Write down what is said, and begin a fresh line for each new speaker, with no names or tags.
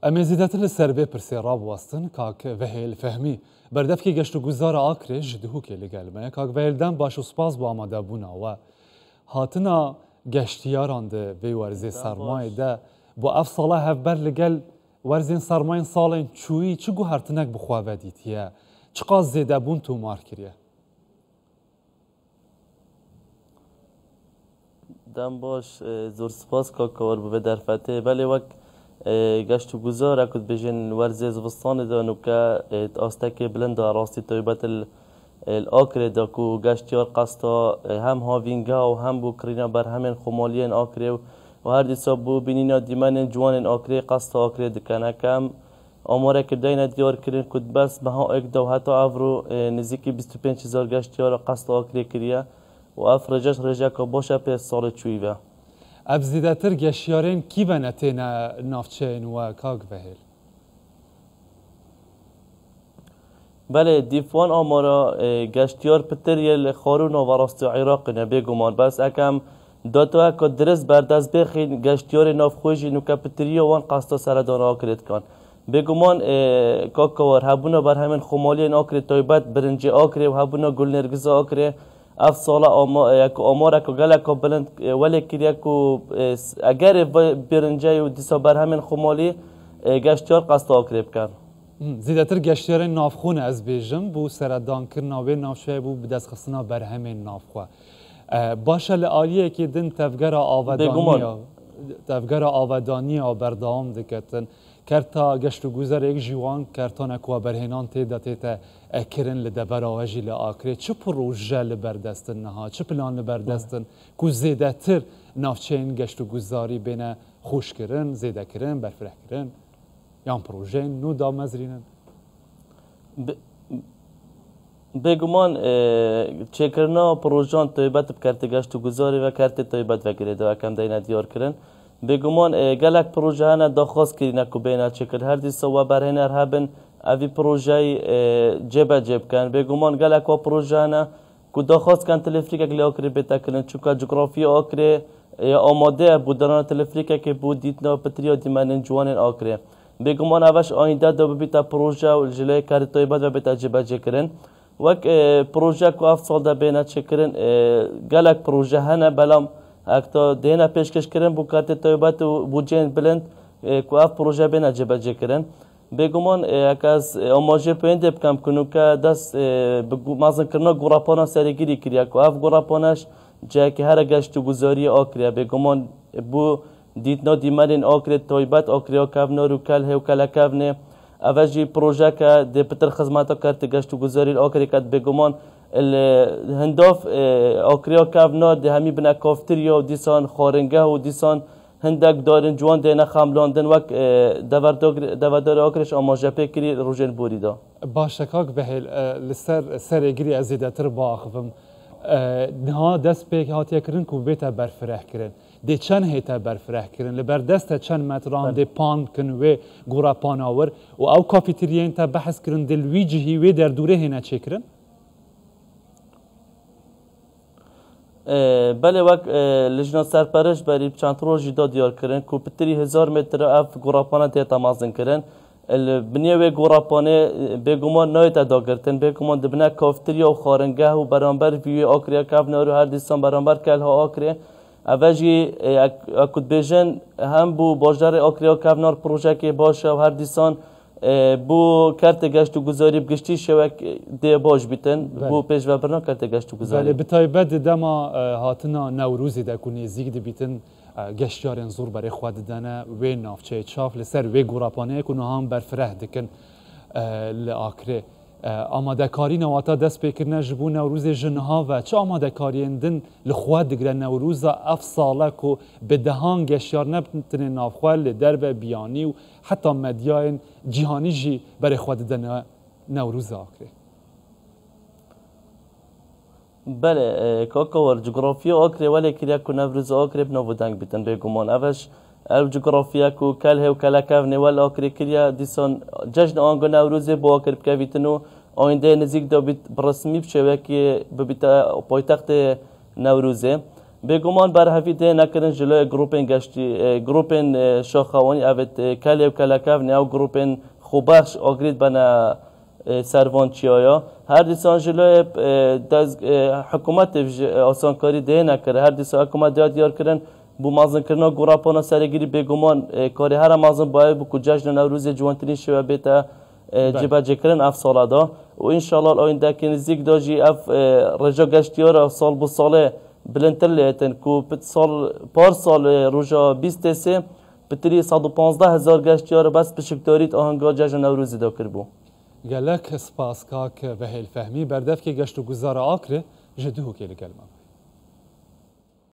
اما زیدتر لسر به پرسی راب واستن کاک وهیل فهمی بردف که گشت و گذار آکرش دهو که لگل ما کاک وهیل دم باش و سپاس با آماده بونا و هاتنا گشتیاران ده وی ورزی سرمایه ده با اف صلاح هفبر لگل ورزین سرمایه سالین چوی چه گو هرتنک بخواه ودیتیه چقدر زیده بون تو مار کریه
دم باش زور سپاس کاکاور به در فته ولی وقت گشت و گذار اکد بجن ورزی زوستان دانو که آستک بلند راستی طیبت الآکر دا کو گشتیار قصدا هم هاوینگا و هم بو کرینا بر همین خمالین آکره و هر دیسا بو بینینا دیمن جوان آکره قصدا آکره دکنه کم آماره که داینا دیار کرن کد بس بها ایک دو حتی افرو نزدیکی 25,000 گشتیار قصدا آکره کریه و اف رجاش رجا که باشه په سال چویوه
اب زیدتر گشتیارین کی بنتین نافچین و کاک وهیل
بله دیفوان آمارا گشتیار پتر یل خارون و راست عراق نبی گمان بس اکم داتو اکا درست بردست بخین گشتیار نافخوشی نو که پتری وان قصدا سردان آکرد کن بگمان کاکاور هبونا بر همین خمالی آکره تایبت برنج آکره و هبونا گل نرگز آکره اف سالا آمار که گله که بلند ولی کریه که اگر برنجه و دیسا بر همین خمالی گشتیار قصد آکره بکن
زیدتر گشتیار نافخونه از بیجم بو سردان کرنا و نافشای بو بدست خستنا بر همین نافخواه باشه لعالیه که دن تفگر آودانی بردام دکتن کرتا گشت و گذر یک جوان کرتا نکوا برهنان تیدا تیتا کرن لدبر آوجی لآکره چه پروژه لبردستن نها چه پلان لبردستن که زیده تر نافچین گشت و گذاری بین خوش کرن زیده کرن برفره کرن یان پروژه نو دا مزرینن
بگمان چکرنا پروژان طیبت بکرت گشت و گذاری و کرت طیبت وگره دو اکم دینا دیار کرن بگمان گلک پروژه هنه داخواست کرینه که بینه چکر هر دیسا و برهنر هبن اوی پروژه جب کن بگمان گلک و پروژه هنه که داخواست کن تلفریک اگلی آکره بیتا کرن چونکه جغرافی آکره آماده بودران تلفریک که بود دیتنا پتریا دیمنن جوانن آکره بگمان اوش آینده دو بیتا پروژه و جلوی کرد طیبت و بیتا جب کرن وک پروژه که اف سال ده بینه چکرن گلک پروژه هنه بلام اکتا دینا پیشکش کردن بو کارت طیبت و بودجه بلند که اف پروژه بین جبجه کردن بگمان اکاز آماجه پوینت بکم کنو که دست مازن کرنا گوراپانا سرگیری کریا که اف گوراپانش جای که هر گشت و گذاری آکریا بگمان بو دیتنا دیمرین آکری طیبت آکریا کفنا رو کله و کله کفنه اوجی پروژه که دی پتر خدماتا کرت گشت و گذاری آکری کد بگمان الهنداف آکریا کفنا ده همی بنا کافتریا و دیسان خارنگه و دیسان هندک دارن جوان دینا خاملاندن وک دوردار آکرش آماجه پیکری روژن بوری دا
باشه کاک بهیل لسر سرگیری ازیدتر باخفم نها دست پیک هاتیه کرن که بیتا برفره کرن دی چند هیتا برفره کرن لبر دست چند متران دی پان کن و گورا پان آور و او کافیتریین تا بحث کرن دلوی جهی و در دوره هینا چه کرن؟
بله وقت لجنه سرپرست برای چند روزی داد دیار کردن که پتری 1000 متر اف گوراپانه تیتا مازن کردن بنیه گوراپانه بگمان نایت ادا کردن بگمان دبنا کافتریا و خارنگه و برانبر وی آکریا کفنا رو هر دیستان برانبر کل ها آکره اوجی اکود بیجن هم بو باجدار آکریا کفنار پروژه که باشه و هر دیستان بو کرت گشت و گذاری بگشتی شوک دی باش بیتن بو پیش و برنا کرت گشت و گذاری
بله بتایبت دما هاتنا نوروزی دا کنی زیگ دی بیتن گشتیارن زور برای خود دانه و نافچه چاف لسر و گوراپانه کنو هم برفره دکن لآکره آماده کاری نواتا دست بکرنه جبو نوروز جنها و چه آماده کاری اندن لخواد دگره نوروز اف ساله که به دهان گشتیار نبتنه نافخواه لدرب بیانی و حتی مدیاین جهانی جی برای خود دانه نوروز آکره
بله کاکاور جغرافیا آکره ولی کریا که نوروز آکره بنو دنگ بیتن بگمان اوش ال جغرافیا که کله و کله کفنه ول آکره کریا دیسان جشن آنگو نوروز با آکره بکویتنو آینده نزدیک دا بیت برسمی بشه که ببیت پایتخت نوروزه بگمان بر هفته نکردن جلوی گروپین گشتی گروپین شاخوانی اوت کلی و کلکاف نه گروپین خوبخش آگرید بنا سروان چیایا هر دیسان جلوی حکومت آسانکاری ده نکرد هر دیسان حکومت دیار کردن بو مازن کردن گوراپانا سرگیری بگمان کاری هر مازن باید بو جشن نوروز جوانترین شو بیتا جبه جکرن اف ساله دا و انشالله آینده که نزدیک داجی اف رجا گشتیار سال بو ساله بلندتر لیتن کو پار سال روزا 23 بتری 115,000 گشتیار بس بشکتاریت آهنگار جشن نوروز دا کربو
گلک سپاس کاک به الفهمی بردف که گشت و گذار آکره جدوه که لگلمان